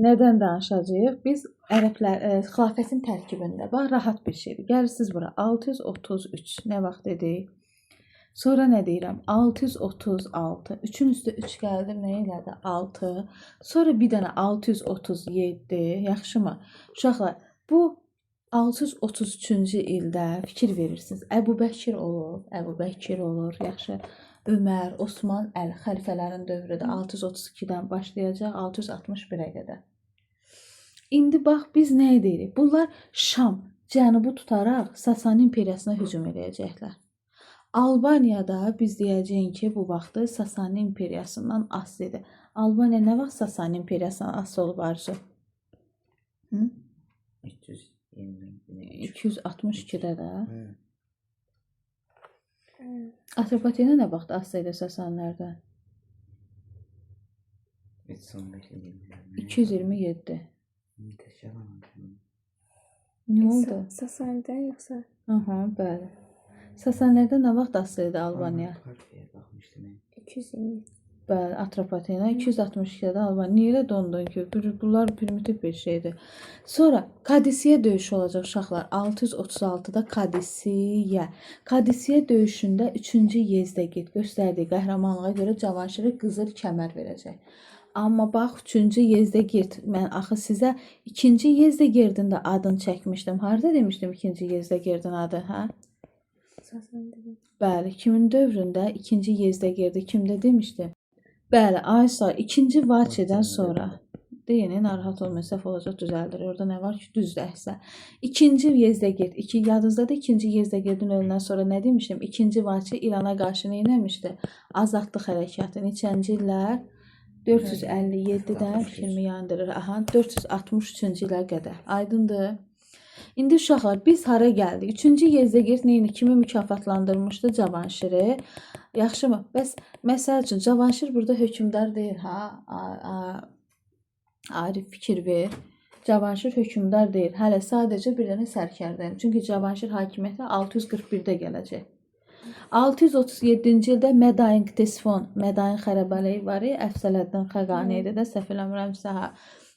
nədən danışacağıq? Biz ərəblər xilafətin tərkibində bax rahat bir şeydir. Gəlirsiniz bura 633. Nə vaxt dedik? Sonra nə deyirəm? 636. 3-ün üstə 3 gəldi, nə elədi? 6. Sonra bir dənə 637. Yaxşımı? Uşaqlar, bu 633-cü ildə fikir verirsiniz. Əbu Bəkir olur, Əbu Bəkir olur, yaxşı. Ömər, Osman, Əli xəlifələrin dövrüdür. 632-dən başlayacaq 661-ə qədər. İndi bax biz nə edirik? Bunlar Şam, cənubu tutaraq Sasani imperiyasına hücum edəcəklər. Albaniyada biz deyəcəyik ki, bu vaxtı Sasani imperiyasından asılıdır. Albaniya nə vaxt Sasani imperiyasından asılı olub Arzu? 262-də də. Atropatena nə vaxt asılıydı Sasanilərdən? 227. Nə oldu? Sasanidən yoxsa? Aha, bəli. Sasanilərdən nə vaxt asılıydı Albaniya? 220. Bəli, Atropatena 262-də Albaniya. Niyə elə dondun ki? Bunlar primitiv bir şeydir. Sonra Kadisiyə döyüşü olacaq uşaqlar. 636-da Kadisiyə. Kadisiyə döyüşündə 3-cü Yezdəgird göstərdiyi qəhrəmanlığa görə Cavanşirə qızıl kəmər verəcək. Amma bax 3-cü Yezdəgird, mən axı sizə 2-ci Yezdəgirdin də adını çəkmişdim. Harda demişdim 2-ci Yezdəgirdin adı, hə? Bəli, kimin dövründə 2-ci Yezdəgirdi kimdə demişdi? Bəli, Aysa 2-ci Vaçedən sonra. Deyini, narahat olmayın, səhv olacaq, düzəldir. Orada nə var ki, düzdür əhsə. 2-ci Yezdəgird, yadınızdadır 2-ci Yezdegirdin ölündən sonra nə demişdim? 2-ci Vaçe İrana qarşı nə etmişdi? Azadlıq hərəkatı. Neçənci illər? 457-dən fikrimi yandırır. Aha, 463-cü ilə qədər. Aydındır. İndi uşaqlar, biz hara gəldik? 3-cü Yezdəgird neyini kimi mükafatlandırmışdı Cavanşiri? Yaxşımı? Bəs məsəl üçün Cavanşir burada hökmdar deyil, ha? Arif fikir ver. Cavanşir hökmdar deyil. Hələ sadəcə bir dənə sərkərdəyim. Çünki Cavanşir hakimiyyətə 641-də gələcək. 637-ci ildə Mədain Qtesfon, Mədain Xərəbəliyi var, Əfsələddin Xəqani idi də, səhv eləmirəmsə,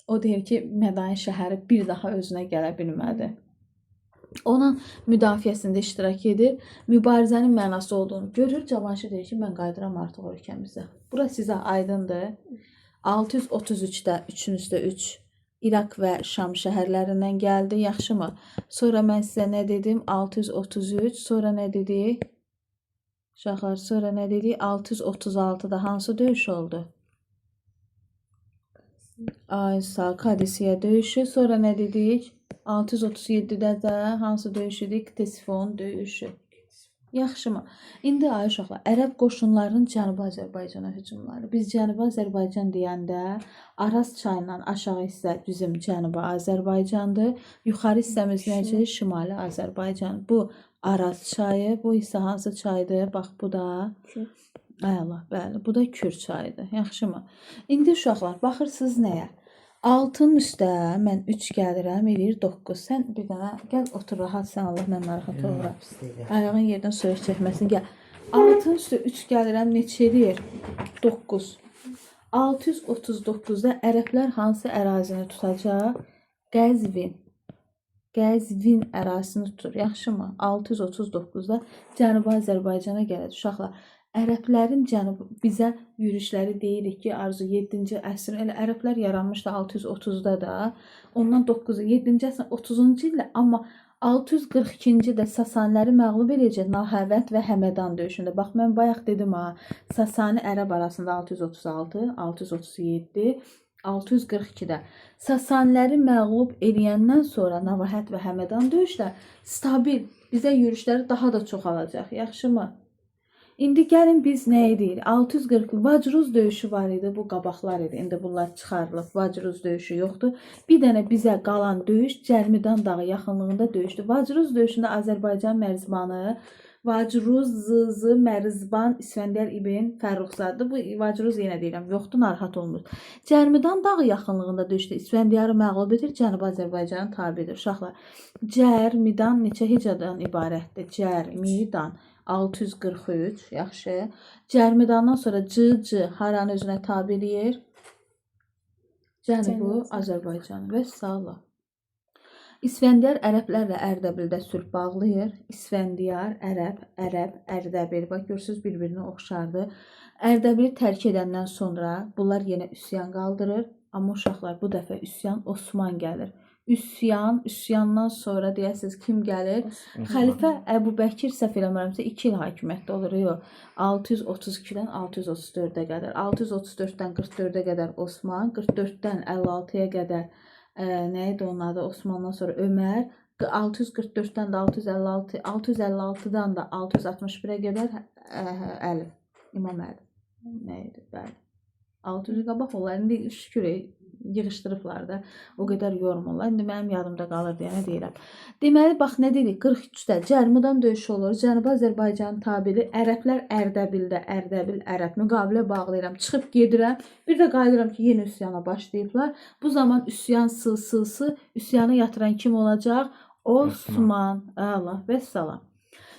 o deyir ki, Mədain şəhəri bir daha özünə gələ bilmədi. Onun müdafiəsində iştirak edir, mübarizənin mənası olduğunu görür. Cavanşir deyir ki, mən qayıdıram artıq ölkəmizə. Bura sizə aydındır. 633-də 3-ün üstə 3 İraq və Şam şəhərlərindən gəldi, yaxşımı? Sonra mən sizə nə dedim? 633, sonra nə dedik? Uşaqlar, sonra nə dedik? 636-da hansı döyüş oldu? Aysa, Kadisiyə döyüşü. Sonra nə dedik? 637-də də hansı döyüş idi? Ktesifon döyüşü. Yaxşımı? İndi ay uşaqlar, ərəb qoşunlarının Cənubi Azərbaycana hücumları. Biz Cənubi Azərbaycan deyəndə Araz çayından aşağı hissə bizim Cənubi Azərbaycandır. Yuxarı hissəmiz necə? Şimali Azərbaycan. Bu Araz çayı, bu isə hansı çaydır? Bax, bu da ay Allah, bəli, bu da Kür çayıdır. Yaxşımı? İndi uşaqlar, baxırsınız nəyə? 6-nın üstə mən 3 gəlirəm, eləyir 9. Sən bir dənə gəl otur rahat, sən Allah mən narahat oluram. Ayağın yerdən soyuq çəkməsin, gəl. 6-nın üstə 3 gəlirəm, neçə eləyir? 9. 639-da ərəblər hansı ərazini tutacaq? Qəzvin. Qəzvin ərazisini tutur, yaxşımı? 639-da Cənubi Azərbaycana gələcək uşaqlar. Ərəblərin bizə yürüşləri deyirik ki, Arzu 7-ci əsr, elə ərəblər yaranmışdı 630-da da, ondan 7-ci əsr 30-cu ildə, amma 642-ci də Sasaniləri məğlub edəcək Nahəvənd və Həmədan döyüşündə. Bax, mən bayaq dedim ha, Sasani ərəb arasında 636, 637, 642-də. Sasaniləri məğlub eləyəndən sonra Nahəvənd və Həmədan döyüşdə stabil, bizə yürüşləri daha da çoxalacaq, yaxşımı? İndi gəlin biz nə edik? 640 Vacruz döyüşü var idi, bu qabaqlar idi. İndi bunlar çıxarılıb, Vacruz döyüşü yoxdur. Bir dənə bizə qalan döyüş Cərmidan dağı yaxınlığında döyüşdür. Vacruz döyüşündə Azərbaycan mərzbanı, Vacruz, Zızı, Mərzban, İsfəndiyar İbn Fərruxzadə. Bu Vacruz yenə deyirəm, yoxdur, narahat olmur. Cərmidan dağı yaxınlığında döyüşdü. İsfəndiyarı məğlub edir, Cənubi Azərbaycanın tabidir. Uşaqlar, Cərmidan neçə hecadan ibarətdir? Cərmidan 643, yaxşı. Cərmidandan sonra C haranı özünə tabi eləyir? Cənubu Azərbaycan və Sala. İsfəndiyar ərəblərlə Ərdəbildə sülh bağlayır. İsfəndiyar, ərəb, Ərdəbil. Bax görürsüz bir-birinə oxşardı. Ərdəbili tərk edəndən sonra bunlar yenə üsyan qaldırır. Amma uşaqlar bu dəfə üsyan Osman gəlir. Üsyandan sonra deyəsiniz kim gəlir? Xəlifə Əbu Bəkir səhv eləmirəmsə 2 il hakimiyyətdə olur. Yox, 632-dən 634-ə qədər. 634-dən 44-ə qədər Osman, 44-dən 56-ya qədər nə idi onun adı? Osmandan sonra Ömər, 644-dən də 656, 656-dan da 661-ə qədər Əli, İmam Əli. Nə idi? Bəli. 600 qabaq onlar indi şükür yığışdırıblar da. O qədər yormurlar. İndi mənim yadımda qalır deyə nə deyirəm. Deməli bax nə dedik? 43-də Cərmudan döyüş olur. Cənubi Azərbaycanın tabeli ərəblər Ərdəbildə, Ərdəbil ərəb müqavilə bağlayıram. Çıxıb gedirəm. Bir də qayıdıram ki, yeni üsyana başlayıblar. Bu zaman üsyan üsyanı yatıran kim olacaq? Osman. Allah və salam.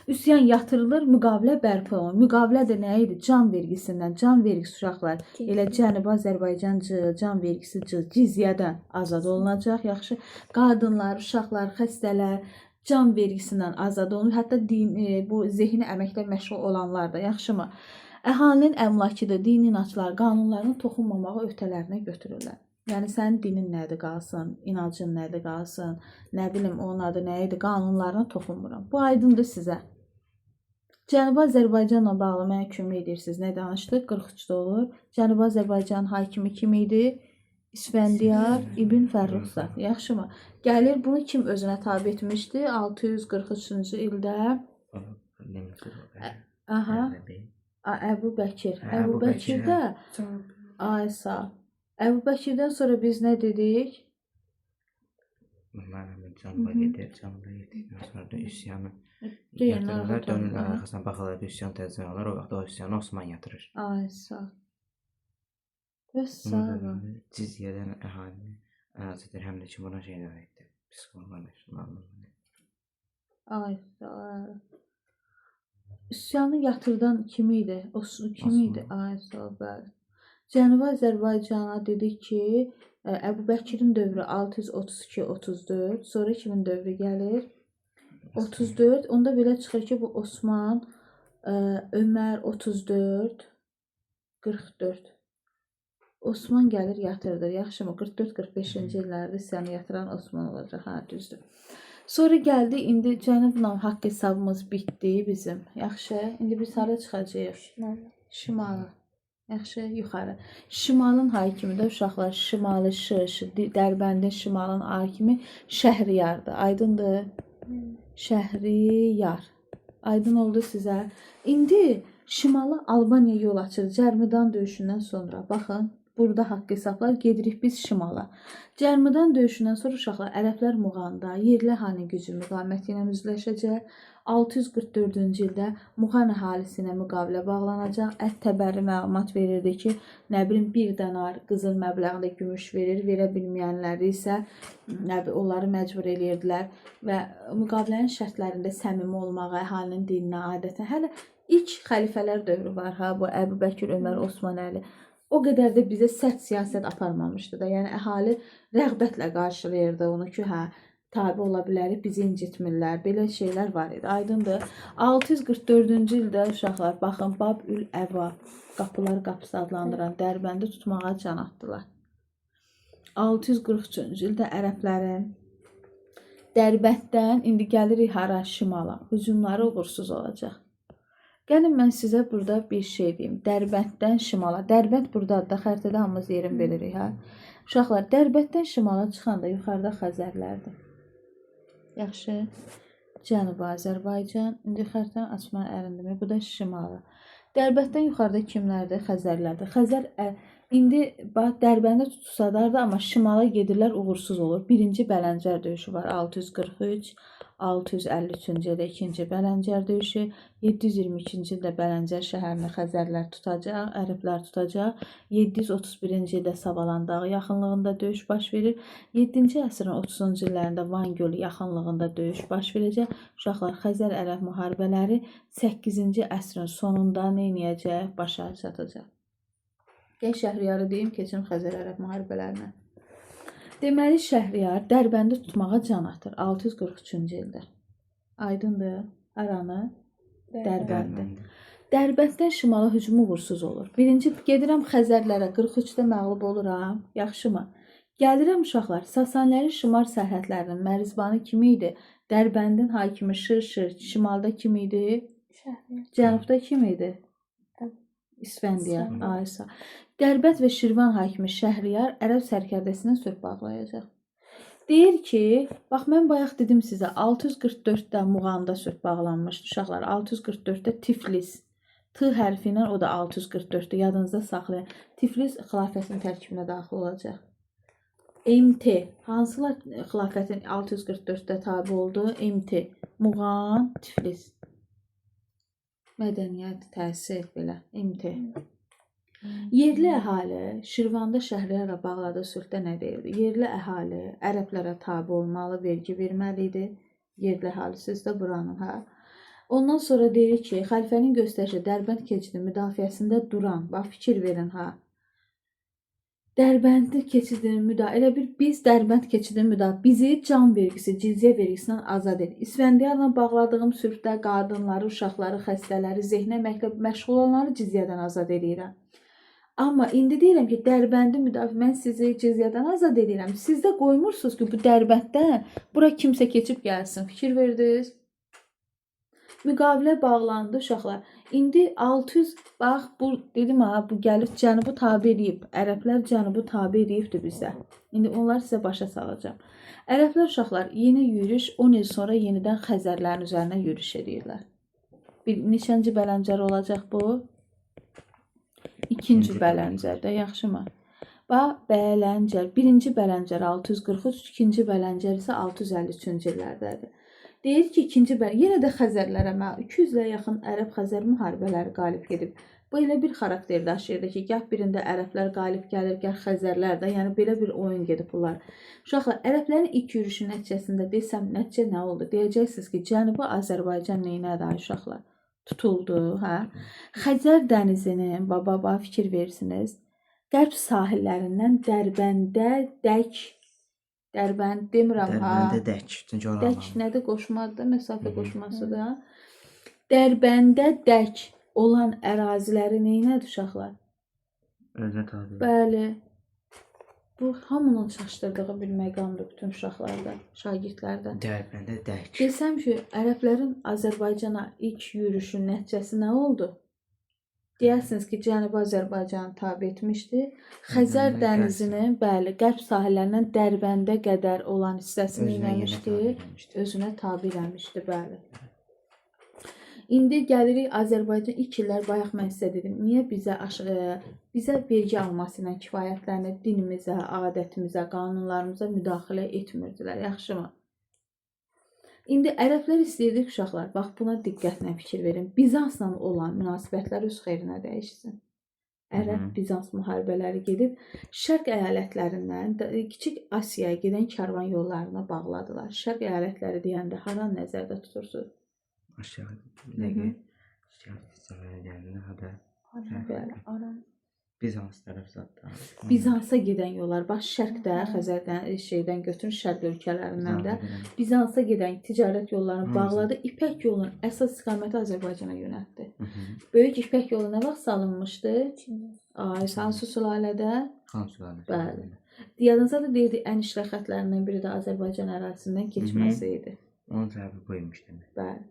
Üsyan yatırılır, müqavilə bərpa olunur. Müqavilə də nə idi? Can vergisindən, can vergisi uşaqlar elə Cənubi Azərbaycan can vergisi cizyədən azad olunacaq. Yaxşı, qadınlar, uşaqlar, xəstələr can vergisindən azad olunur. Hətta bu zehni əməklə məşğul olanlar da, yaxşımı? Əhalinin əmlakıdır, dini inançlar, qanunlarına toxunmamağı öhdələrinə götürürlər. Yəni sənin dinin nədir qalsın, inancın nədir qalsın, nə bilim onun adı nə idi, qanunlarına toxunmuram. Bu aydındır sizə. Cənubi Azərbaycanla bağlı mənə kömək edirsiniz. Nə danışdıq? 43-də olur. Cənubi Azərbaycanın hakimi kim idi? İsfəndiyar İbn Fərruxzad. Yaxşımı? Gəlir bunu kim özünə tabe etmişdi? 643-cü ildə Əbu Bəkir. Əbu Bəkirdə Aysa. Əbu Bəkirdən sonra biz nə dedik? Canla yetişdikdən sonra da üsyanı yatırırlar, dönürlər arxasına baxırlar ki, üsyan təzyiq alır, o vaxt o üsyanı Osman yatırır. Aysa. Və sonra Cizyədən əhalini ərazidir, həm də ki, buna şeylər etdi. Psixologlar məşğul. Aysa. Üsyanı yatırdan kim idi? Kim idi? Aysa, bəli. Cənubi Azərbaycana dedik ki, Əbu Bəkirin dövrü 632-34, sonra kimin dövrü gəlir? 34. Onda belə çıxır ki, bu Osman, Ömər 34, 44. Osman gəlir yatırdır. Yaxşımı? 44-45-ci illərdə üsyanı yatıran Osman olacaq. Hə, düzdür. Sonra gəldi, indi Cənubla haqq hesabımız bitdi bizim. Yaxşı, indi biz hara çıxacağıq? Şimala. Yaxşı, yuxarı. Şimalın hakimi də uşaqlar, Şimalı Dərbəndin şimalın hakimi Şəhriyardır. Aydındır? Şəhriyar. Aydın oldu sizə. İndi Şimalı Albaniya yol açır. Cərmudan döyüşündən sonra. Baxın, burada haqq hesablar gedirik biz şimala. Cərmudan döyüşündən sonra uşaqlar ərəblər Muğanda yerli əhali gücü müqaviməti ilə üzləşəcək. 644-cü ildə Muğan əhalisi ilə müqavilə bağlanacaq. Ət-Təbəri məlumat verirdi ki, nə bilim bir dənar qızıl məbləğində gümüş verir, verə bilməyənləri isə onları məcbur edirdilər və müqavilənin şərtlərində səmimi olmağa, əhalinin dininə, adətinə. Hələ ilk xəlifələr dövrü var ha, bu Əbu Bəkir, Ömər, Osman, Əli. O qədər də bizə sərt siyasət aparmamışdı da. Yəni əhali rəğbətlə qarşılayırdı onu ki, hə, tabi ola bilərik, bizi incitmirlər. Belə şeylər var idi. Aydındır. 644-cü ildə uşaqlar, baxın, Bab-ül-Əva, qapılar qapısı adlandıran Dərbəndi tutmağa can atdılar. 643-cü ildə ərəblərin Dərbənddən indi gəlirik hara, şimala. Hücumları uğursuz olacaq. Gəlin mən sizə burada bir şey deyim. Dərbənddən şimala. Dərbənd buradadır da, xəritədə hamımız yerin bilirik, hə? Uşaqlar, Dərbənddən şimala çıxanda yuxarıda Xəzərlərdir. Yaxşı. Cənubi Azərbaycan. İndi xəritəni açmanı ərindimi? Bu da şimalı. Dərbənddən yuxarıda kimlərdir? Xəzərlərdir. Xəzər indi Dərbəndə tutsadardı, amma şimala gedirlər, uğursuz olur. Birinci Bələncər döyüşü var. 643, 653-cü ildə ikinci Bələncər döyüşü, 722-ci ildə Bələncər şəhərini Xəzərlər tutacaq, ərəblər tutacaq. 731-ci ildə Savalan dağı yaxınlığında döyüş baş verir. 7-ci əsrin 30-cu illərində Van gölü yaxınlığında döyüş baş verəcək. Uşaqlar, Xəzər-ərəb müharibələri 8-ci əsrin sonunda nə edəcək? Başa çatacaq. Gəl Şəhriyarı deyim, keçim Xəzər-ərəb müharibələrinə. Deməli Şəhriyar Dərbəndi tutmağa can atır 643-cü ildə. Aydındır? Aranı Dərbəndi. Dərbətdən şimala hücum uğursuz olur. Birinci gedirəm Xəzərlərə 43-də məğlub oluram. Yaxşımı? Gəlirəm uşaqlar. Sasanlərin şimal sərhədlərinin mərzbanı kim idi? Dərbəndin hakimi Şırşır. Şimalda kim idi? Cənubda kim idi? İsfəndiyar. Aysa. Dərbət və Şirvan hakimi Şəhriyar ərəb sərkərdəsindən sülh bağlayacaq. Deyir ki, bax mən bayaq dedim sizə 644-də Muğamda sülh bağlanmışdı uşaqlar. 644-də Tiflis. T hərfi ilə o da 644-dür. Yadınızda saxlayın. Tiflis xilafətin tərkibinə daxil olacaq. MT. Hansılar xilafətin 644-də tabi oldu? MT. Muğam, Tiflis. Mədəniyyət, təhsil belə. MT. Yerli əhali Şirvanda Şəhriyarla bağladığı sülhdə nə deyirdi? Yerli əhali ərəblərə tabi olmalı, vergi verməli idi. Yerli əhali siz də buranın, hə? Ondan sonra deyir ki, xəlifənin göstərişi Dərbənd keçidi müdafiəsində duran, bax fikir verin, hə? Dərbəndi keçidinin elə bir biz Dərbənd keçidinin bizi can vergisi, cizyə vergisindən azad edir. İsfəndiyarla bağladığım sülhdə qadınları, uşaqları, xəstələri, zehnə məşğul olanları cizyədən azad edirəm. Amma indi deyirəm ki, Dərbəndi mən sizi cizyədən azad edirəm. Siz də qoymursunuz ki, bu Dərbənddən bura kimsə keçib gəlsin. Fikir verdiniz? Müqavilə bağlandı uşaqlar. İndi 600 bax bu dedim ha, bu gəlib cənubu tabe edib. Ərəblər cənubu tabe edibdi bizə. İndi onları sizə başa salacağam. Ərəblər uşaqlar yeni yürüş 10 il sonra yenidən Xəzərlərin üzərinə yürüş edirlər. Bir neçənci Bələncər olacaq bu? İkinci Bələncərdə, yaxşımı? Bax, Bələncər. Birinci Bələncər 643, ikinci Bələncər isə 653-cü illərdədir. Deyir ki, ikinci yenə də Xəzərlərə 200-lə yaxın Ərəb-Xəzər müharibələri qalib gedib. Bu elə bir xarakter daşıyırdı ki, gah birində ərəblər qalib gəlir, gah Xəzərlər də, yəni belə bir oyun gedib bunlar. Uşaqlar, ərəblərin ilk yürüyüşü nəticəsində desəm, nəticə nə oldu? Deyəcəksiniz ki, Cənubi Azərbaycan neynədir ay uşaqlar? Tutuldu, hə? Xəzər dənizinin, baba fikir verirsiniz, qərb sahillərindən Dərbəndə dək, Dərbənd demirəm ha. Dərbəndə dək. Dək nədir? Qoşmadır, məsafə qoşmasıdır. Dərbəndə dək olan əraziləri neynədir uşaqlar? Özünə tabi. Bəli. Bu hamının çaşdırdığı bir məqamdır bütün uşaqlarda, şagirdlərdə. Dərbəndə dək. Desəm ki, ərəblərin Azərbaycana ilk yürüyüşün nəticəsi nə oldu? Deyərsiniz ki, Cənubi Azərbaycanı tabe etmişdi. Xəzər dənizinin, bəli, qərb sahillərindən Dərbəndə qədər olan hissəsini eləmişdi, özünə tabe eləmişdi, bəli. İndi gəlirik Azərbaycan ilk illər bayaq mən sizə dedim. Niyə bizə vergi alması ilə kifayətlənir, dinimizə, adətimizə, qanunlarımıza müdaxilə etmirdilər, yaxşımı? İndi ərəblər istəyirdi ki, uşaqlar, bax buna diqqətlə fikir verin. Bizansla olan münasibətlər öz xeyrinə dəyişsin. Ərəb-Bizans müharibələri gedib, şərq əyalətlərindən kiçik Asiyaya gedən karvan yollarına bağladılar. Şərq əyalətləri deyəndə haran nəzərdə tutursunuz? Aşağı, nəqi, şərq gəlində hada. Bizans tərəf zətdə. Bizansa gedən yollar, bax şərqdə, Xəzərdən götürün, şərq ölkələrindən də Bizansa gedən ticarət yollarını bağladı. İpək yolunun əsas istiqaməti Azərbaycana yönəltdi. Böyük İpək yolu nə vaxt salınmışdı? Hansı sülalədə? Xan sülalədə. Bəli. Yadınızda da deyildi, ən işlək xətlərindən biri də Azərbaycan ərazisindən keçməsi idi. Onun səbəbi buymuş demək. Bəli.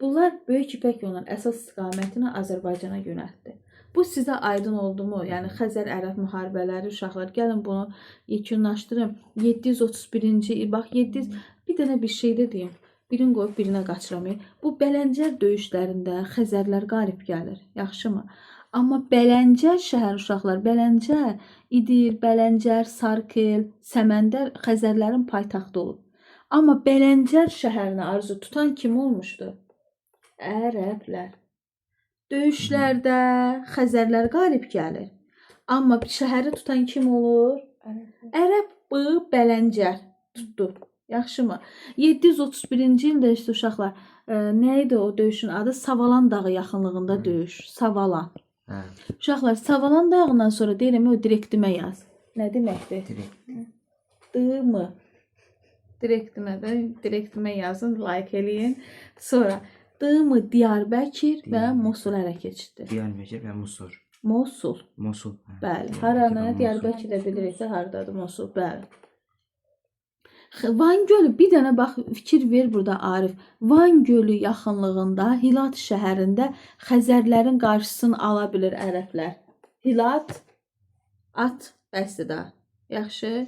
Bunlar Böyük İpək yolunun əsas istiqamətini Azərbaycana yönəltdi. Bu sizə aydın oldu mu? Yəni Xəzər ərəb müharibələri uşaqlar, gəlin bunu yekunlaşdırın. 731-ci il, bax 700 bir dənə bir şey də deyim. Birini qoyub birinə qaçıramayın. Bu Bələncər döyüşlərində Xəzərlər qalib gəlir. Yaxşımı? Amma Bələncər şəhər uşaqlar, Bələncər, İdir, Bələncər, Sarkel, Səməndər Xəzərlərin paytaxtı olub. Amma Bələncər şəhərini arzu tutan kim olmuşdu? Ərəblər. Döyüşlərdə Xəzərlər qalib gəlir. Amma şəhəri tutan kim olur? Ərəb Bələncər tutdu. Yaxşımı? 731-ci ildə işte uşaqlar, nə idi o döyüşün adı? Savalan dağı yaxınlığında döyüş. Savalan. Uşaqlar, Savalan dağından sonra deyirəm o direktimə yaz. Nə deməkdir? D-mı? Direktimə yazın, like eləyin. Sonra D-mı Diyarbəkir və Mosul ələ keçdi. Diyarbəkir və Musul. Mosul. Mosul. Bəli. Haranı? Diyarbəkirdə biliriksə hardadır Mosul. Bəli. Van Gölü bir dənə bax fikir ver burada Arif. Van Gölü yaxınlığında Hilat şəhərində Xəzərlərin qarşısını ala bilir ərəblər. Hilat at bəsdir. Yaxşı.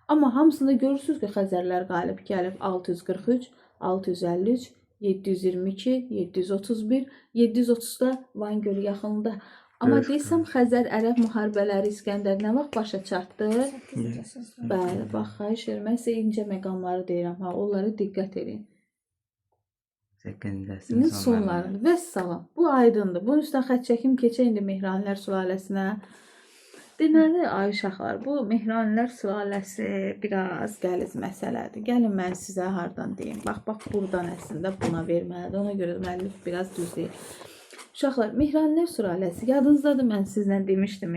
Amma hamısında görürsünüz ki, Xəzərlər qalib gəlib 643, 653, 722, 731, 730-da Van Gölü yaxınında. Amma desəm Xəzər ərəb müharibələri İskəndər nə vaxt başa çatdı? Bəli, bax, xahiş edirəm. Mən sizə incə məqamları deyirəm. Ha, onlara diqqət edin. 8-ci əsrin sonlarında. Vəssalam. Bu aydındır. Bunun üstündən xətt çəkim keçək indi Mehranilər sülaləsinə. Deməli, ay uşaqlar, bu Mehranilər sülaləsi biraz qəliz məsələdir. Gəlin mən sizə hardan deyim. Bax, buradan əslində buna verməlidir. Ona görə müəllif biraz düz deyir. Uşaqlar, Mehranilər sülaləsi, yadınızdadır mən sizlə demişdim,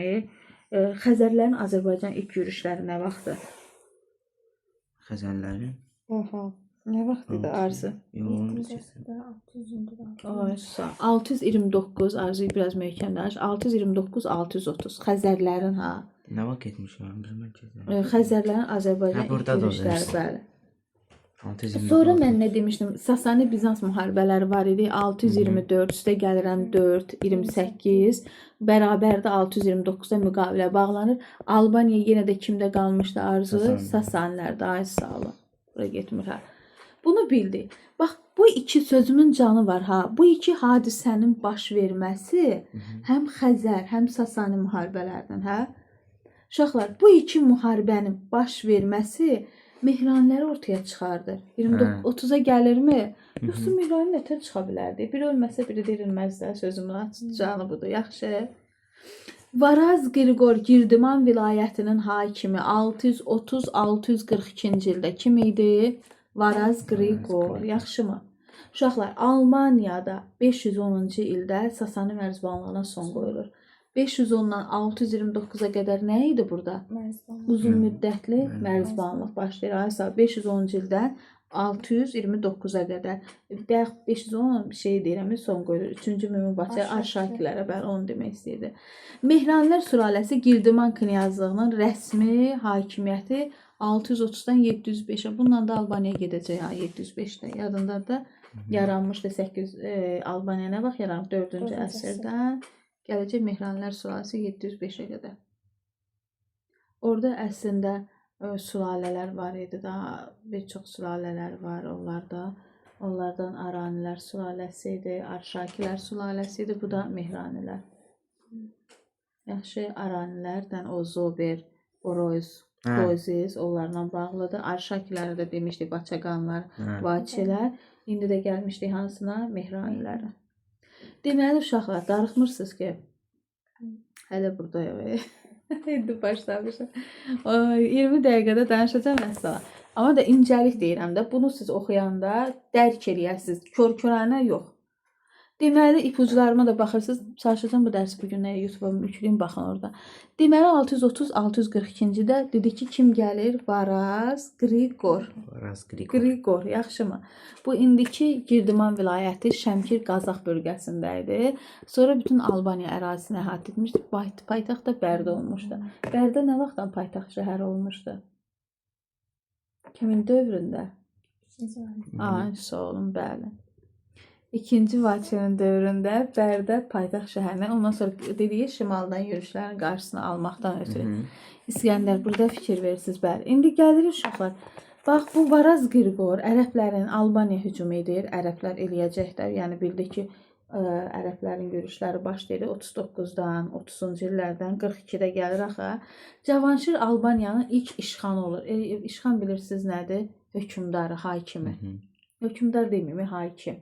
Xəzərlərin Azərbaycan ilk yürüşləri nə vaxtdır? Xəzərlərin? Nə vaxt idi Arzu? 629, Arzuyu biraz möhkəmləş. 629-630 Xəzərlərin ha. Nə vaxt getmiş o? Xəzərlərin Azərbaycan ilk yürüşləri, bəli. Sonra mən nə demişdim? Sasani Bizans müharibələri var idi. 624, üstə gəlirəm 4, 28, bərabərdə 629-da müqavilə bağlanır. Albaniya yenə də kimdə qalmışdı Arzu? Sasanilərdə, ay sağ olun. Bura getmir ha. Bunu bildi. Bax, bu iki sözümün canı var ha. Bu iki hadisənin baş verməsi həm Xəzər, həm Sasani müharibələrdən, hə? Uşaqlar, bu iki müharibənin baş verməsi Mehranləri ortaya çıxardır. 29-30-a gəlirmi? Yoxsa Mehranı nətər çıxa bilərdi? Biri ölməsə, biri dirilməz də, sözümün canı budur. Yaxşı. Varaz Qriqor Girdiman vilayətinin hakimi 630-642-ci ildə kim idi? Varaz Qriqor. Yaxşımı? Uşaqlar, Almaniyada 510-cu ildə Sasani mərzbanlığına son qoyulur. 510-dan 629-a qədər nə idi burada? Uzun müddətli mərzbanlıq başlayır. Aysa 510-cu ildən 629-a qədər. Bəx 510 bir şey deyirəm, son qoyulur. 3-cü Mümübaçı Arşakilərə bəli onu demək istəyirdi. Mehranilər sülaləsi Girdiman knyazlığının rəsmi hakimiyyəti 630-dan 705-ə. Bununla da Albaniyaya gedəcək ha 705-də. Yadındadır da yaranmışdı 8 Albaniya nə vaxt yaranıb 4-cü əsrdən. Gələcək Mehranilər sülaləsi 705-ə qədər. Orada əslində sülalələr var idi da, bir çox sülalələr var onlardan Aranilər sülaləsi idi, Arşakilər sülaləsi idi, bu da Mehranilər. Yaxşı, Aranilərdən o Zober, Boyziz onlarla bağlıdır. Arşakilərə də demişdik, Baçaqanlar, Vaçilər. İndi də gəlmişdik hansına? Mehranilərə. Deməli, uşaqlar, darıxmırsınız ki, hələ buradayım. İndi başlamışım. 20 dəqiqədə danışacağım məsələ. Amma da incəlik deyirəm də, bunu siz oxuyanda dərk eləyəsiniz. Kör-körənə yox. Deməli, ipucularıma da baxırsınız. Çalışacağım bu dərsi bugün YouTube-a yükləyim, baxın orada. Deməli, 630-642-də dedi ki, kim gəlir? Varaz Qriqor. Qriqor, yaxşımı? Bu indiki Girdiman vilayəti Şəmkir Qazax bölgəsində idi. Sonra bütün Albaniya ərazisini əhatə etmişdi. Paytaxt da Bərdə olmuşdu. Bərdə nə vaxtdan paytaxt şəhər olmuşdu? Kimin dövründə? Sağ olun, bəli. İkinci Vaçenin dövründə Bərdə paytaxt şəhərinə, ondan sonra dediyi şimaldan yürüşlərin qarşısını almaqdan ötürü. İskəndər, burada fikir verirsiniz, bəli. İndi gəlir uşaqlar. Bax, bu Varaz Qriqor ərəblərin Albaniya hücum edir, ərəblər eləyəcəklər. Yəni bildik ki, ərəblərin yürüşləri başlayır 39-dan, 30-cu illərdən, 42-də gəlir axı. Cavanşir Albaniyanın ilk işxanı olur. İşxan bilirsiniz nədir? Hökümdarı, hakimi. Hökümdar deməyim, hakim.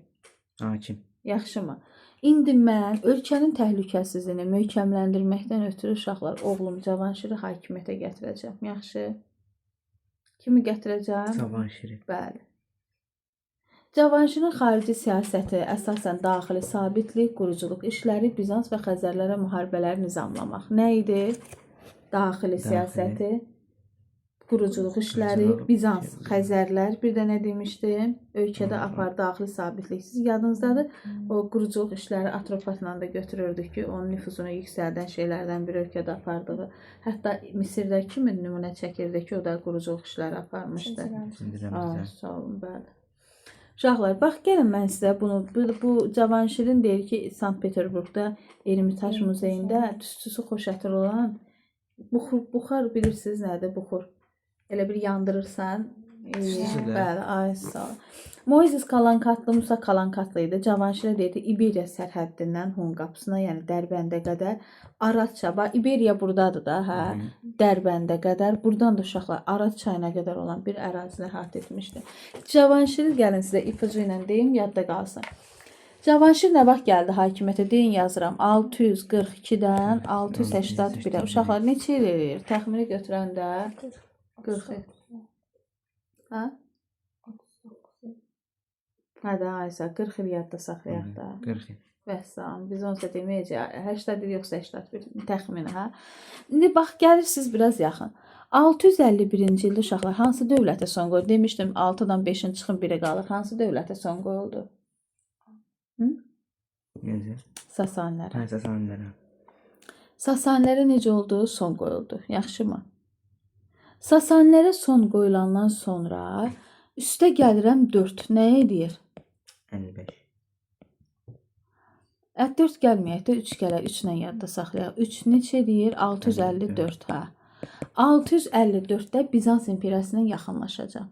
Hakim. Yaxşımı? İndi mən ölkənin təhlükəsizliyini möhkəmləndirməkdən ötürü uşaqlar, oğlum Cavanşiri hakimiyyətə gətirəcəm. Yaxşı. Kimi gətirəcəm? Cavanşiri. Bəli. Cavanşirin xarici siyasəti əsasən daxili sabitlik, quruculuq işləri, Bizans və Xəzərlərə müharibələri nizamlamaq. Nə idi? Daxili siyasəti. quruculuq işləri, Quruculuq, Bizans, şey. Xəzərlər, bir də nə demişdim? Ölkədə apar daxili sabitliksiz. Yadınızdadır? O quruculuq işləri Atropatla da götürürdük ki, onun nüfuzunu yüksəldən şeylərdən bir ölkədə apardığı. Hətta Misirdə kimin nümunə çəkirdi ki, o da quruculuq işləri aparmışdı. Sindirəmizdə. Sağ olun, bəli. Uşaqlar, bax gəlin mən sizə bunu bu Cavanşirin deyir ki, Sankt-Peterburqda Ermitaj muzeyində tüstüsü xoş ətir olan buxar bilirsiniz nədir buxur? Elə bir yandırırsan. Tüstüsü də. Bəli, ay sağ ol. Moizes Kalankatlı, Musa Kalankatlı idi. Cavanşirə deyirdi İberiya sərhəddindən Hun qapısına, yəni Dərbəndə qədər Aradça. Bax İberiya burdadır da, hə? Dərbəndə qədər, buradan da uşaqlar Arad çayına qədər olan bir ərazini əhatə etmişdi. Cavanşir gəlin sizə ipucu ilə deyim, yadda qalsın. Cavanşir nə vaxt gəldi hakimiyyətə? Deyin yazıram. 642-dən 681-ə. Uşaqlar neçə il eləyir? Təxmini götürəndə 40 il. Hə? Hə də Aysa 40 il yadda saxlayaq da. 40 il. Vəssalam. Biz onsa deməyəcək. 80 il yoxsa 81 təxmini, hə? İndi bax gəlirsiniz biraz yaxın. 651-ci ildə uşaqlar hansı dövlətə son qoyuldu? Demişdim 6-dan 5-in çıxın 1-ə qalır. Hansı dövlətə son qoyuldu? Necə? Sasanilər. Hə, Sasanilər. Sasanilərə necə oldu? Son qoyuldu. Yaxşımı? Sasanilərə son qoyulandan sonra üstə gəlirəm 4. Nə edir? 55. 4 gəlməyək də 3 gələ. 3 ilə yadda saxlayaq. 3 neçə edir? 654, hə. 654-də Bizans imperiyasına yaxınlaşacaq.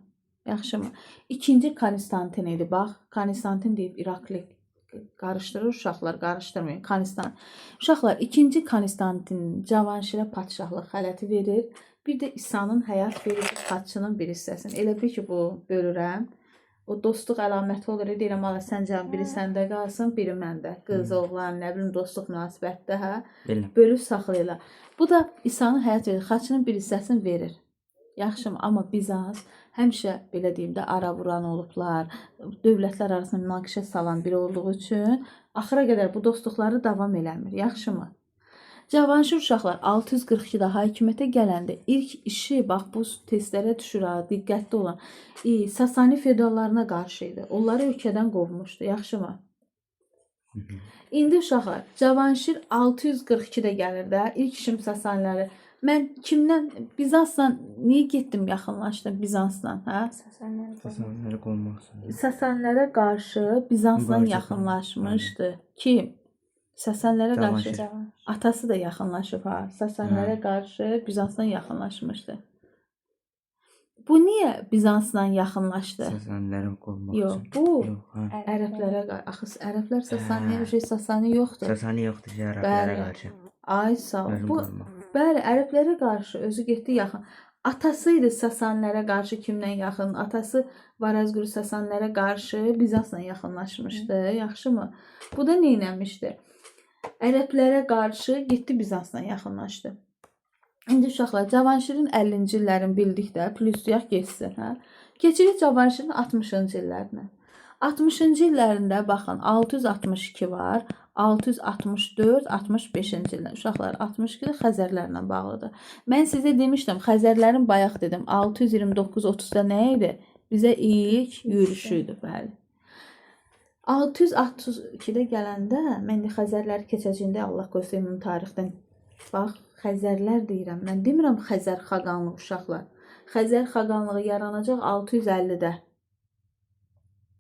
Yaxşımı? İkinci Konstantin idi. Bax, Konstantin deyib İrakli qarışdırır uşaqlar, qarışdırmayın. Konstantin. Uşaqlar, ikinci Konstantin Cavanşirə padşahlıq xələti verir. Bir də İsa'nın həyat verici xatçının bir hissəsini. Elə bir ki, bu bölürəm. O dostluq əlaməti olur. Deyirəm, ala sən can biri səndə qalsın, biri məndə. Qız, oğlan, nə bilim dostluq münasibətdə, hə? Bölüb saxlayırlar. Bu da İsa'nın həyat verici xatçının bir hissəsini verir. Yaxşımı? Amma Bizans həmişə belə deyim də ara vuran olublar. Dövlətlər arasında münaqişə salan biri olduğu üçün axıra qədər bu dostluqları davam eləmir. Yaxşımı? Cavanşir uşaqlar 642-də hakimiyyətə gələndə ilk işi, bax bu testlərə düşür, diqqətli olun. Sasani feodallarına qarşı idi. Onları ölkədən qovmuşdu. Yaxşımı? İndi uşaqlar Cavanşir 642-də gəlir də. İlk işim Sasaniləri. Mən kimdən? Bizansla niyə getdim yaxınlaşdım Bizansla, hə? Sasanləri qovmaq üçün. Sasanilərə qarşı Bizansla yaxınlaşmışdı. Kim? Sasanilərə qarşı atası da yaxınlaşıb, ha. Sasanilərə qarşı Bizansla yaxınlaşmışdı. Bu niyə Bizansla yaxınlaşdı? Sasaniləri qovmaq üçün. Yox, bu ərəblərə qarşı. Axı ərəblər Sasaniyə, Sasani yoxdur. Sasani yoxdur ki, ərəblərə qarşı. Ay sağ ol. Bu bəli, ərəblərə qarşı özü getdi yaxın. Atası idi Sasanilərə qarşı kimlə yaxın? Atası Varazgür Sasanilərə qarşı Bizansla yaxınlaşmışdı. Yaxşımı? Bu da nə etmişdi? Ərəblərə qarşı getdi Bizansla yaxınlaşdı. İndi uşaqlar Cavanşirin 50-ci illərini bildikdə pluslayaq geçsin, hə? Keçirik Cavanşirin 60-cı illərinə. 60-cı illərində baxın 662 var, 664, 65-ci illər. Uşaqlar 62 Xəzərlərlə bağlıdır. Mən sizə demişdim, Xəzərlərin bayaq dedim 629-30-da nə idi? Bizə ilk yürüşü idi, bəli. 662-də gələndə mən də Xəzərləri keçəcəyində Allah qoysa ümumi tarixdən bax Xəzərlər deyirəm. Mən demirəm Xəzər xaqanlığı uşaqlar. Xəzər xaqanlığı yaranacaq 650-də.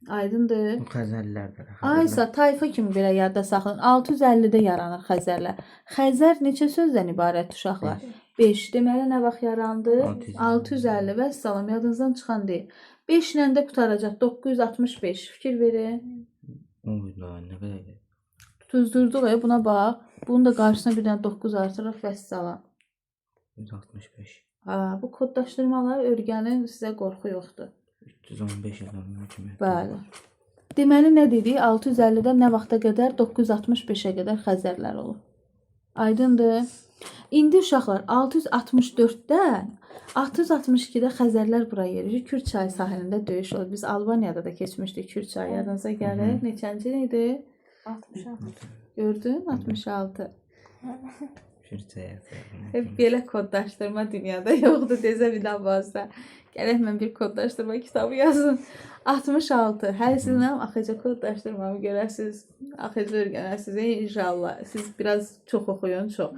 Aydındır? Xəzərlərdir. Aysa tayfa kimi belə yadda saxlayın. 650-də yaranır Xəzərlər. Xəzər neçə sözdən ibarət uşaqlar? 5. Deməli nə vaxt yarandı? 650 və salam yadınızdan çıxan deyil. 5 ilə də qutaracaq 965. Fikir verin. Oy, nə qədər. Tuzdurduq buna bax. Bunun da qarşısına bir dənə 9 artırıq və salam. 165. Bu koddaşdırmaları öyrənin, sizə qorxu yoxdur. 315 adamlar kimi. Bəli. Deməli nə dedik? 650-dən nə vaxta qədər? 965-ə qədər Xəzərlər olub. Aydındır? İndi uşaqlar 664-dən 662-də Xəzərlər bura yerləşir. Kür çayı sahilində döyüş oldu. Biz Albaniyada da keçmişdik Kür çayı. Yadınıza gəlir. Neçənci idi? 66. Gördün? 66. Kürtçə Belə koddaşdırma dünyada yoxdur desə bir daha bazda. Gərək mən bir koddaşdırma kitabı yazım. 66. Həzzinəm axıca koddaşdırmamı görəsiz. Axıca öyrənəsiz inşallah. Siz biraz çox oxuyun, çox.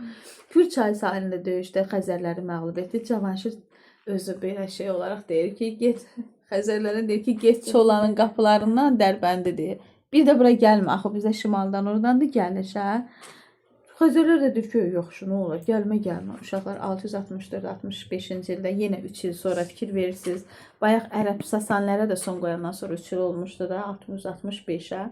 Kür çayı sahilində döyüşdə Xəzərləri məğlub etdi. Cavanşir özü belə şey olaraq deyir ki, get Xəzərlərə deyir ki, get Çolanın qapılarından Dərbəndi deyir. Bir də bura gəlmə, axı bizə şimaldan oradandır gəlir hə. Xəzərlər də deyir ki, yox, nə olar, gəlmə. Uşaqlar 664-65-ci ildə yenə 3 il sonra fikir verirsiniz. Bayaq Ərəb Sasanlərə də son qoyandan sonra 3 il olmuşdu da, 665-ə.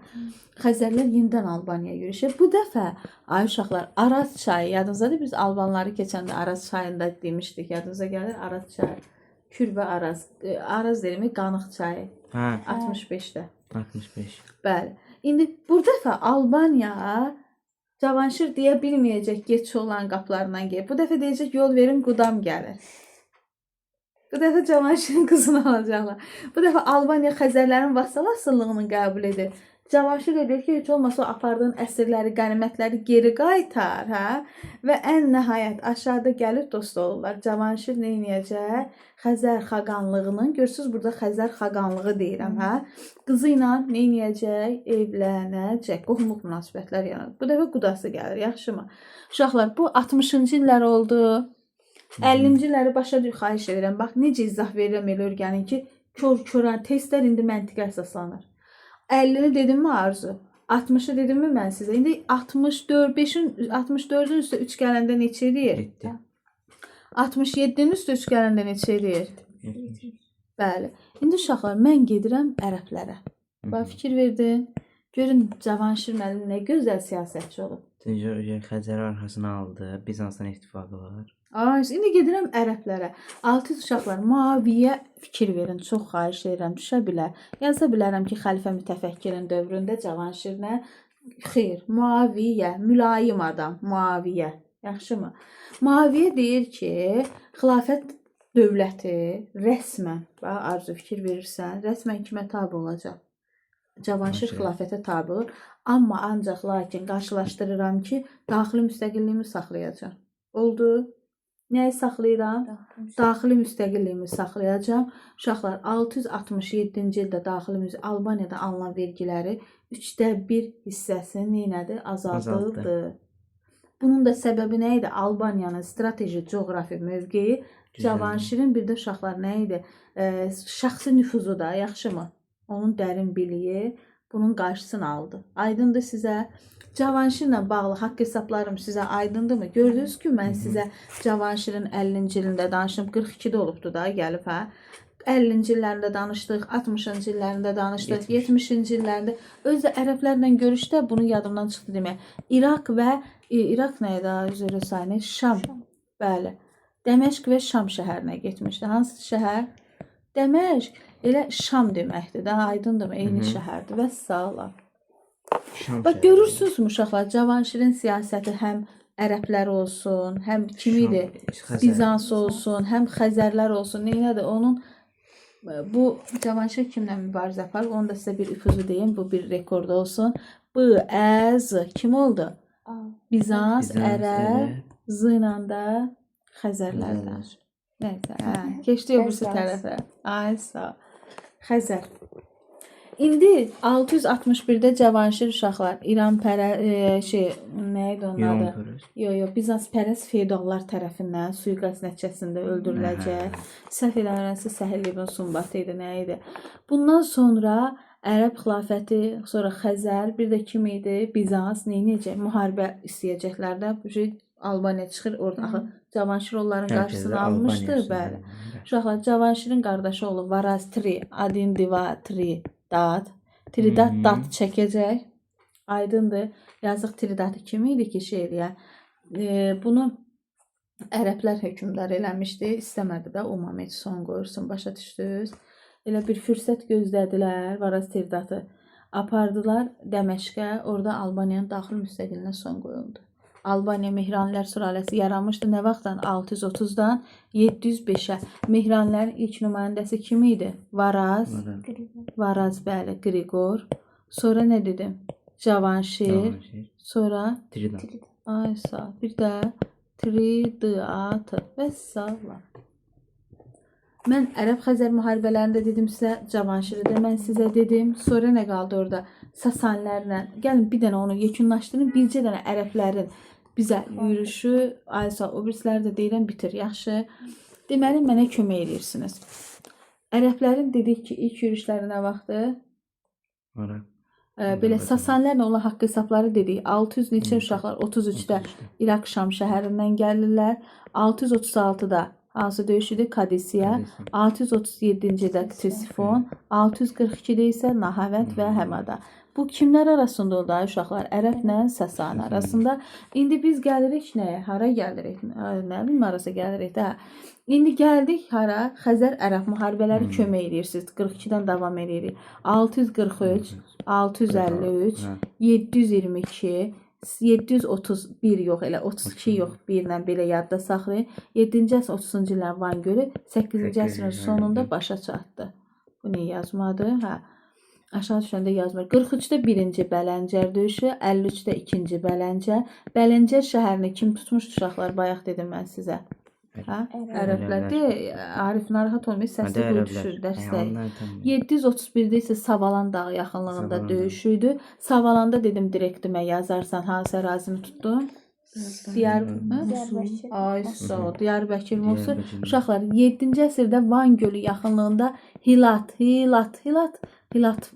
Xəzərlər yenidən Albaniyaya yürüşür. Bu dəfə ay uşaqlar Araz çayı, yadınızdadır biz Albanları keçəndə Araz çayında demişdik. Yadınıza gəlir Araz çayı. Kür və Araz. Araz deyirmi? Qanıq çayı. Hə, 65-də. 65. Bəli. İndi bu dəfə Albaniya Cavanşir deyə bilməyəcək get Çolanın qapılarından gəl. Bu dəfə deyəcək yol verin Qudam gəlir. Bu dəfə Cavanşirin qızını alacaqlar. Bu dəfə Albaniya Xəzərlərin vassal asıllığını qəbul edir. Cavanşir deyir ki, heç olmasa o apardığın əsirləri, qənimətləri geri qaytar, hə? Və ən nəhayət aşağıda gəlib dost olurlar. Cavanşir nə edəcək? Xəzər xaqanlığının, görürsüz burada Xəzər xaqanlığı deyirəm, hə? Qızı ilə nə edəcək? Evlənəcək. Qohumluq münasibətlər yaranır. Bu dəfə qudası gəlir, yaxşımı? Uşaqlar, bu 60-cı illər oldu. 50-ci illəri başa düşün, xahiş edirəm. Bax, necə izah verirəm elə öyrənin ki, kör-körən testlər indi məntiqə əsaslanır. 50-ni dedim mi Arzu? 60-ı dedim mi mən sizə? İndi 64-ün üstə 3 gələndə neçə edir? 67-nin üstə 3 gələndə neçə edir? Bəli. İndi uşaqlar, mən gedirəm ərəblərə. Bax, fikir verdin. Görün, Cavanşir müəllim nə gözəl siyasətçi olub. Xəzər arxasına aldı. Bizansdan ittifaqı var. İndi gedirəm ərəblərə. 6 uşaqlar, Muaviyə fikir verin. Çox xahiş edirəm, düşə bilər. Yaza bilərəm ki, xəlifə mütəfəkkirin dövründə Cavanşirinə xeyr, Muaviyə, mülayim adam, Muaviyə. Yaxşımı? Muaviyə deyir ki, xilafət dövləti rəsmən, bax Arzu fikir verirsən, rəsmən kimə tabe olacaq? Cavanşir xilafətə tabe olur. Amma ancaq lakin qarşılaşdırıram ki, daxili müstəqilliyimi saxlayacağam. Oldu? Nəyi saxlayıram? Daxili müstəqilliyimi saxlayacağam. Uşaqlar 667-ci ildə daxili Albaniyada alınan vergiləri 1/3 hissəsini nədir? Azaldıldı. Bunun da səbəbi nə idi? Albaniyanın strateji coğrafi mövqeyi, Cavanşirin bir də uşaqlar nə idi? Şəxsi nüfuzu da, yaxşımı? Onun dərin biliyi bunun qarşısını aldı. Aydındır sizə? Cavanşirlə bağlı haqq hesablarım sizə aydındırmı? Gördünüz ki, mən sizə Cavanşirin 50-ci ilində danışım. 42-də olubdu da, gəlib, hə? 50-ci illərində danışdıq, 60-cı illərində danışdıq, 70-ci illərində. Özü ərəblərlə görüşdə bunu yadımdan çıxdı demək. İraq nə idi? Üzrə sayını? Şam. Bəli. Dəməşq və Şam şəhərinə getmişdi. Hansı şəhər? Dəməşq elə Şam deməkdir də, aydındırmı? Eyni şəhərdir və sağlar. Bax, görürsünüzmü uşaqlar, Cavanşirin siyasəti həm ərəblər olsun, həm kim idi? Bizans olsun, həm Xəzərlər olsun. Neynədir? Onun bu Cavanşir kimlə mübarizə aparır? Onu da sizə bir ipucu deyim, bu bir rekord olsun. Kim oldu? Bizans, Ərəb, Z ilə də Xəzərlərdən. Nəysə, keçdi öbürsü tərəfə. Ay, sağ. Xəzər. İndi 661-də Cavanşir uşaqlar İran nə idi onun adı? Yox, Bizans pərəst feodallar tərəfindən sui-qəsd nəticəsində öldürüləcək. Səhv eləmirəmsə Səhil ibn Sumbat idi, nə idi? Bundan sonra Ərəb xilafəti, sonra Xəzər, bir də kim idi? Bizans nə edəcək? Müharibə istəyəcəklər də. Bu şey Albaniya çıxır orada. Axı Cavanşir onların qarşısını almışdı, bəli. Uşaqlar, Cavanşirin qardaşı olub Varaz 3, Adin Diva 3. Tridat dat çəkəcək. Aydındır. Yazıq Tridatı kim idi ki şey eləyən? Bunu ərəblər hökmdar eləmişdi. İstəmədi də o moment son qoyursun. Başa düşdünüz? Elə bir fürsət gözlədilər. Varaz Tridatı apardılar Dəməşqə. Orada Albaniyanın daxili müstəqillinə son qoyuldu. Albaniya Mehranilər sülaləsi yaranmışdı. Nə vaxtdan? 630-dan 705-ə. Mehranlərin ilk nümayəndəsi kim idi? Varaz, bəli, Qriqor. Sonra nə dedim? Cavanşir. Sonra Tridat. Ay sağ. Bir də Tridiatı. Vəssalam. Mən Ərəb-Xəzər müharibələrində dedim sizə, Cavanşirdə mən sizə dedim. Sonra nə qaldı orada? Sasanlərlə. Gəlin bir dənə onu yekunlaşdırın. Bircə dənə ərəblərin bizə yürüşü, Aysa, o birisləri də deyirəm bitir, yaxşı. Deməli mənə kömək edirsiniz. Ərəblərin dedik ki, ilk yürüşləri nə vaxtı? Ora. Belə Sasanlərlə olan haqq hesabları dedik. 600 neçə uşaqlar 33-də İraq Şam şəhərindən gəlirlər. 636-da hansı döyüş idi? Kadisiya. 637-ci-də Ksisifon. 642-də isə Nahavənd və Həmada. Bu kimlər arasında oldu ay uşaqlar? Ərəblə Sasan arasında. İndi biz gəlirik nəyə? Hara gəlirik? Nə bilim arası gəlirik də. İndi gəldik hara? Xəzər-Ərəb müharibələri kömək edirsiniz. 42-dən davam edirik. 643, 653, 722, 731 yox, elə 32 yox, 1 ilə belə yadda saxlayın. 7-ci əsr 30-cu illərin Van gölü 8-ci əsrin sonunda başa çatdı. Bu niyə yazmadı? Hə. Aşağı düşəndə yazmır. 43-də 1-ci Bələncər döyüşü, 53-də 2-ci Bələncər. Bələncər şəhərini kim tutmuşdu uşaqlar? Bayaq dedim mən sizə. Hə? Ərəblərdə Arif narahat olmayın, səsli qoy düşür dərsdə. 731-də isə Savalan dağı yaxınlığında döyüşü idi. Savalanda dedim direktimə yazarsan hansı ərazini tutdun? Diyarbəkir. Ay sağ ol. Diyarbəkir Mosul. Uşaqlar 7-ci əsrdə Van gölü yaxınlığında Hilat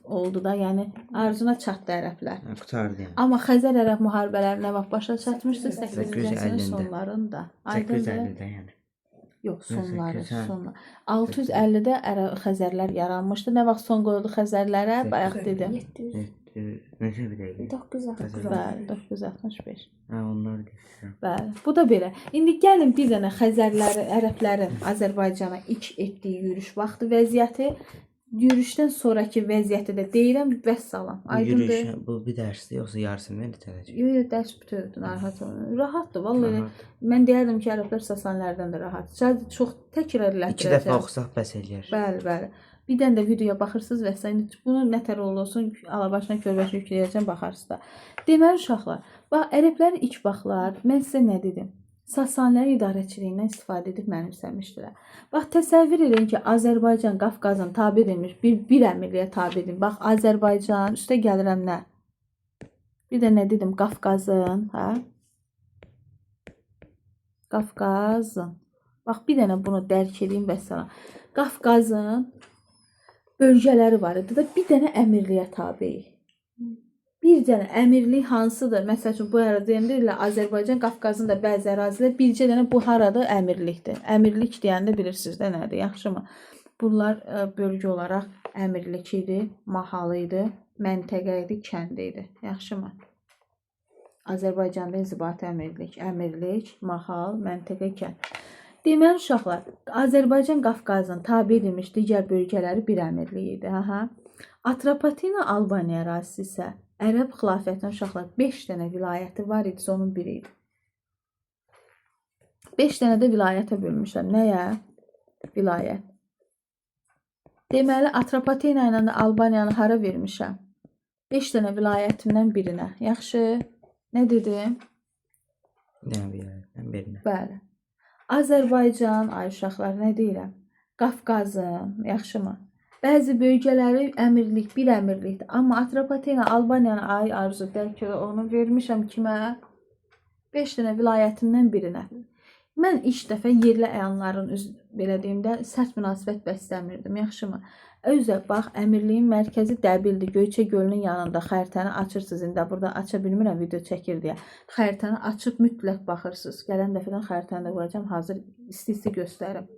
oldu da, yəni arzuna çatdı ərəblər. Qutardı yəni. Amma Xəzər-Ərəb müharibələri nə vaxt başa çatmışdı? 8-ci əsrin sonlarında. 850-də yəni. Yox, sonları. 650-də Xəzərlər yaranmışdı. Nə vaxt son qoyuldu Xəzərlərə? Bayaq dedim. 900. Neçə bir dəqiqə? 960. Bəli, 965. Hə, onlar deyirəm. Bəli. Bu da belə. İndi gəlin bir dənə Xəzərləri, ərəblərin Azərbaycana ilk etdiyi yürüş vaxtı vəziyyəti, yürüşdən sonraki vəziyyəti də deyirəm, vəssalam. Aydındır. Yürüyüş bu bir dərsdir, yoxsa yarısını bitəcək? Yox, dərs bütövdür, narahat olmayın. Rahatdır, vallahi. Mən deyərdim ki, ərəblər Sasanlərdən də rahat. Sadəcə çox təkrar elətdirəcəm. 2 dəfə oxusaq bəs eləyər. Bəli, bəli. Bir dənə də videoya baxırsınız və bunu nətər olsun, alabaşına körbəşə yükləyəcəm, baxarsınız da. Deməli uşaqlar, bax ərəblərin ilk vaxtlar mən sizə nə dedim? Sasanlərin idarəçiliyindən istifadə edib mənimsəmişdilər. Bax təsəvvür edin ki, Azərbaycan Qafqazın tabe edilmiş bir əmirliyə tabe edin. Bax Azərbaycan, üstə gəlirəm nə? Bir də nə dedim? Qafqazın, hə? Qafqazın. Bax bir dənə bunu dərk edin və sana. Qafqazın bölgələri var idi da bir dənə əmirliyə tabeyik. Bir dənə əmirlik hansıdır? Məsəl üçün bu arada deyəndə Azərbaycan Qafqazın da bəzi ərazilər bircə dənə bu harada əmirlikdir. Əmirlik deyəndə bilirsiniz də nədir, yaxşımı? Bunlar bölgə olaraq əmirlik idi, mahal idi, məntəqə idi, kənd idi. Yaxşımı? Azərbaycanda inzibati əmirlik, mahal, məntəqə, kənd. Deməli uşaqlar, Azərbaycan Qafqazın tabe edilmiş digər bölgələri bir əmirlik idi. Atropatena Albaniya ərazisi isə Ərəb xilafətinin uşaqlar 5 dənə vilayəti var idi, onun biri idi. 5 dənə də vilayətə bölmüşəm. Nəyə? Vilayət. Deməli, Atropatena ilə də Albaniyanı hara vermişəm? 5 dənə vilayətimdən birinə. Yaxşı. Nə dedim? Nə vilayətdən birinə. Bəli. Azərbaycan, ay uşaqlar, nə deyirəm? Qafqazın, yaxşımı? Bəzi bölgələri əmirlik, bir əmirlikdir. Amma Atropatena Albaniyanı ay arzu dərk onu vermişəm kimə? 5 dənə vilayətimdən birinə. Mən ilk dəfə yerli əyanların belə deyim də sərt münasibət bəsləmirdim, yaxşımı? Özə bax, əmirliyin mərkəzi Dəbildir. Göyçə gölünün yanında xəritəni açırsınız. İndi burada aça bilmirəm, video çəkir deyə. Xəritəni açıb mütləq baxırsınız. Gələn dəfədən xəritəni də qoyacağam, hazır isti-isti göstərim.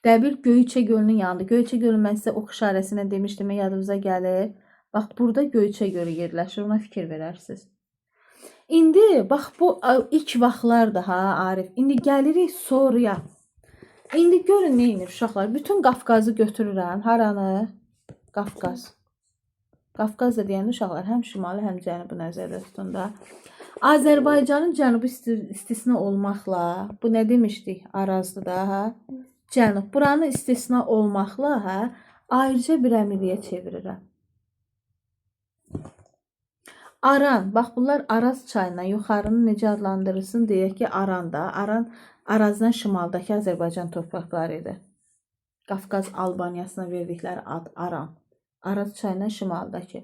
Dəbil Göyçə gölünün yanında. Göyçə gölü mən sizə ox işarəsilə demişdim, yadınıza gəlir. Bax, burada Göyçə gölü yerləşir, ona fikir verərsiniz. İndi bax bu ilk vaxtlardır ha Arif. İndi gəlirik sonraya. İndi görün nə edir uşaqlar. Bütün Qafqazı götürürəm. Haranı? Qafqaz. Qafqaz da deyəndə uşaqlar həm şimali, həm cənubi nəzərdə tutun da. Azərbaycanın cənubi istisna olmaqla, bu nə demişdik? Arazdır da, hə? Cənub. Buranın istisna olmaqla, hə? Ayrıca bir əmirliyə çevirirəm. Aran, bax bunlar Araz çayından yuxarını necə adlandırırsın deyək ki, Aranda. Arazdan şimaldakı Azərbaycan torpaqları idi. Qafqaz Albaniyasına verdikləri ad Aran. Araz çayından şimaldakı.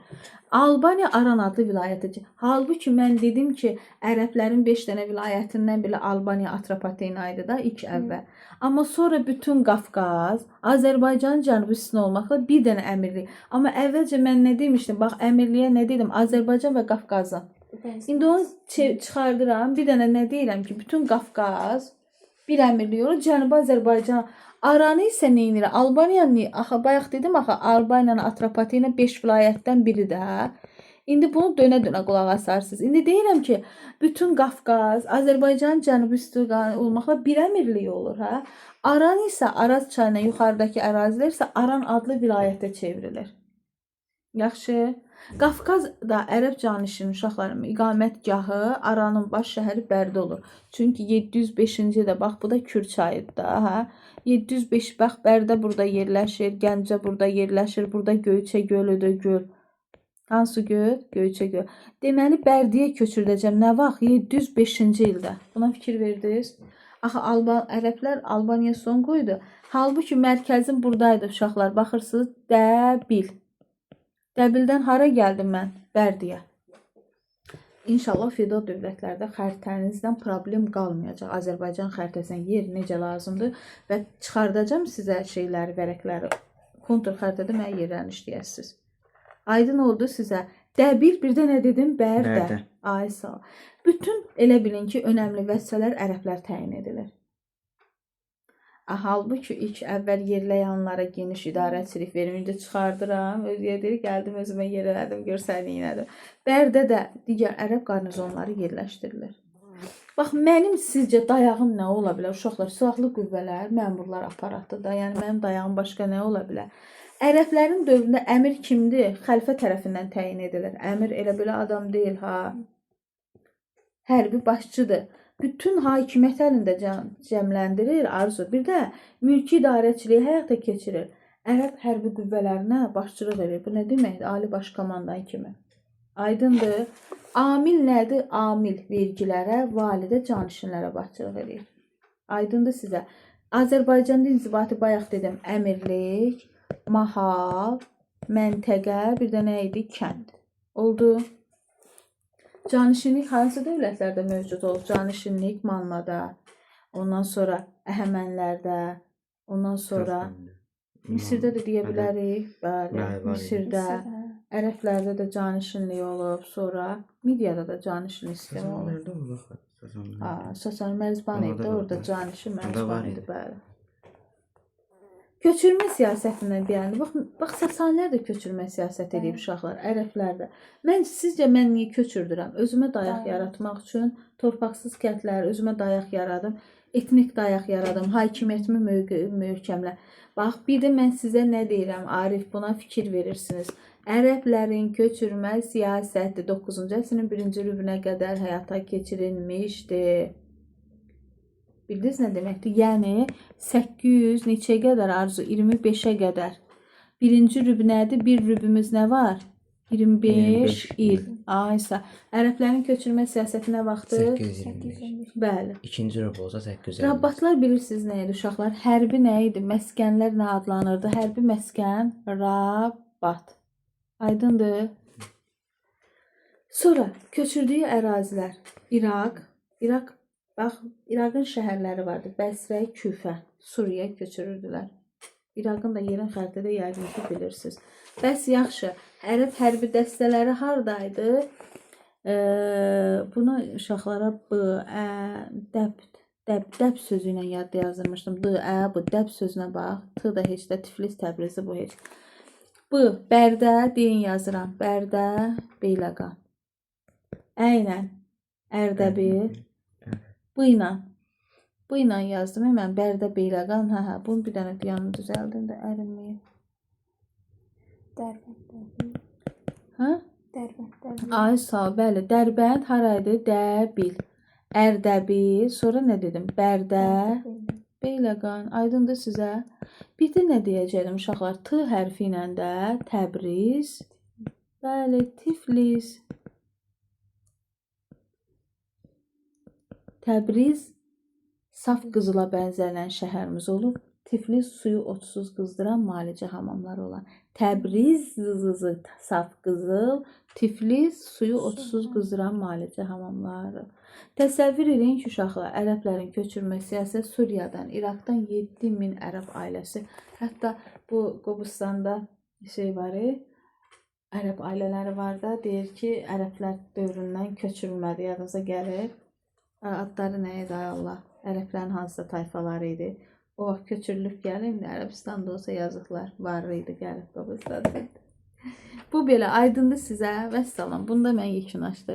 Albaniya Aran adlı vilayətdir. Halbuki mən dedim ki, ərəblərin 5 dənə vilayətindən biri Albaniya Atropatena idi da ilk əvvəl. Amma sonra bütün Qafqaz, Azərbaycanın cənubi hissəsində olmaqla bir dənə əmirlik. Amma əvvəlcə mən nə demişdim? Bax əmirliyə nə dedim? Azərbaycan və Qafqazın. İndi onu çıxardıram. Bir dənə nə deyirəm ki, bütün Qafqaz bir əmirlik olur. Cənubi Azərbaycan. Aranı isə nə edir? Albaniyanı, axı bayaq dedim axı Albaniyanın Atropatena 5 vilayətdən biri də. İndi bunu dönə-dönə qulaq asarsınız. İndi deyirəm ki, bütün Qafqaz, Azərbaycanın cənubi istiqamətində olmaqla bir əmirlik olur, hə? Aran isə Araz çayına yuxarıdakı ərazilər isə Aran adlı vilayətə çevrilir. Yaxşı. Qafqaz da ərəb canişin uşaqlarının iqamətgahı Aranın baş şəhəri Bərdə olur. Çünki 705-ci ildə bax bu da Kür çayıdır da, hə? 705 bax Bərdə burada yerləşir, Gəncə burada yerləşir, burada Göyçə gölüdür, göl. Hansı göl? Göyçə göl. Deməli Bərdiyə köçürdəcəm nə vaxt? 705-ci ildə. Buna fikir verdiniz? Axı ərəblər Albaniya son qoydu. Halbuki mərkəzin buradaydı uşaqlar. Baxırsınız, Dəbil. Dəbildən hara gəldim mən? Bərdiyə. İnşallah fedal dövlətlərdə xəritənizdən problem qalmayacaq. Azərbaycan xəritəsinin yer necə lazımdır və çıxardacağım sizə şeyləri, vərəqləri. Kontur xəritədə mənə yerlərini işləyəsiniz. Aydın oldu sizə. Dəbil, bir də nə dedim? Bərdə. Ay sağ ol. Bütün elə bilin ki, önəmli vəzifələr ərəblər təyin edilir. Halbuki ilk əvvəl yerləyənlara geniş idarəçilik verim. İndi çıxardıram. Özüyə deyir, gəldim özümə yer elədim, görsəni inədim. Bərdə də digər ərəb qarnizonları yerləşdirilir. Bax, mənim sizcə dayağım nə ola bilər? Uşaqlar, silahlı qüvvələr, məmurlar aparatı da. Yəni, mənim dayağım başqa nə ola bilər? Ərəblərin dövründə əmir kimdir? Xəlifə tərəfindən təyin edilir. Əmir elə belə adam deyil, ha. Hərbi başçıdır. Bütün hakimiyyət əlində cəmləndirir, arzu. Bir də mülki idarəçiliyi həyata keçirir. Ərəb hərbi qüvvələrinə başçılıq edir. Bu nə deməkdir? Ali baş komandan kimi. Aydındır. Amil nədir? Amil vergilərə, validə canişinlərə başçılıq edir. Aydındır sizə. Azərbaycanda inzibati bayaq dedim. Əmirlik, mahal, məntəqə, bir də nə idi? Kənd. Oldu. Canişinlik hansı dövlətlərdə mövcud olur? Canişinlik Manmada, ondan sonra Əhəmənlərdə, ondan sonra Misirdə də deyə bilərik. Bəli, Misirdə, Ərəblərdə də canişinlik olub, sonra Midiyada da canişinlik sistemi olub. Sasan Mərzban idi, orada canişin Mərzban idi, bəli. Köçürmə siyasətindən deyəndə, bax Sasanilər də köçürmə siyasət edib uşaqlar, ərəblər də. Sizcə mən niyə köçürdürəm? Özümə dayaq yaratmaq üçün torpaqsız kəndlər, özümə dayaq yaradım, etnik dayaq yaradım, hakimiyyətimi möhkəmlə. Bax, bir də mən sizə nə deyirəm, Arif, buna fikir verirsiniz. Ərəblərin köçürmə siyasəti 9-cu əsrin 1-ci rübünə qədər həyata keçirilmişdir. Bildiniz nə deməkdir? Yəni 800 neçəyə qədər arzu? 25-ə qədər. Birinci rüb nədir? Bir rübümüz nə var? 25 il. Aysa. Ərəblərin köçürmə siyasəti nə vaxtdır? 825. Bəli. İkinci rüb olsa 850. Rabbatlar bilirsiniz nə idi uşaqlar? Hərbi nə idi? Məskənlər nə adlanırdı? Hərbi məskən, Rabbat. Aydındır. Sonra köçürdüyü ərazilər. İraq, bax, İraqın şəhərləri vardı. Bəsrə, Küfə, Suriyə köçürürdülər. İraqın da yerin xəritədə yəqin ki, bilirsiniz. Bəs yaxşı, ərəb hərbi dəstələri haradaydı? Bunu uşaqlara dəb sözü ilə yadda yazırmışdım. Bu dəb sözünə bax. T da heç də Tiflis, Təbrizi bu heç. Bu, Bərdə, deyin yazıram. Bərdə, Beyləqan. Əynən, Ərdəbil. Bu ilə yazdım. Mən Bərdə, Beyləqan. Bunu bir dənə yanını düzəldim də ərinməyim. Dərbənd. Ay sağ ol, bəli. Dərbənd haraydı? Dəbil. Ərdəbil. Sonra nə dedim? Bərdə, Beyləqan. Aydındır sizə. Bir də nə deyəcəyim uşaqlar? T hərfi ilə də Təbriz. Bəli, Tiflis. Təbriz saf qızıla bənzənən şəhərimiz olub. Tiflis suyu 30 qızdıran müalicə hamamları olan. Təbriz saf qızıl, Tiflis suyu 30 qızdıran müalicə hamamları. Təsəvvür edin ki, uşaqlar, ərəblərin köçürmə siyasəti Suriyadan, İraqdan 7000 ərəb ailəsi. Hətta bu Qobustanda var, ərəb ailələri var da, deyir ki, ərəblər dövründən köçürülmədi, yadınıza gəlir. Adları nə idi, ay Allah? Ərəblərin hansısa tayfaları idi. O vaxt köçürülüb gəlin, Ərəbistanda olsa yazıqlar var idi, gəlib Qobustanda. Bu belə aydındır sizə. Vəssalam. Bunda mən yekunlaşdırdım.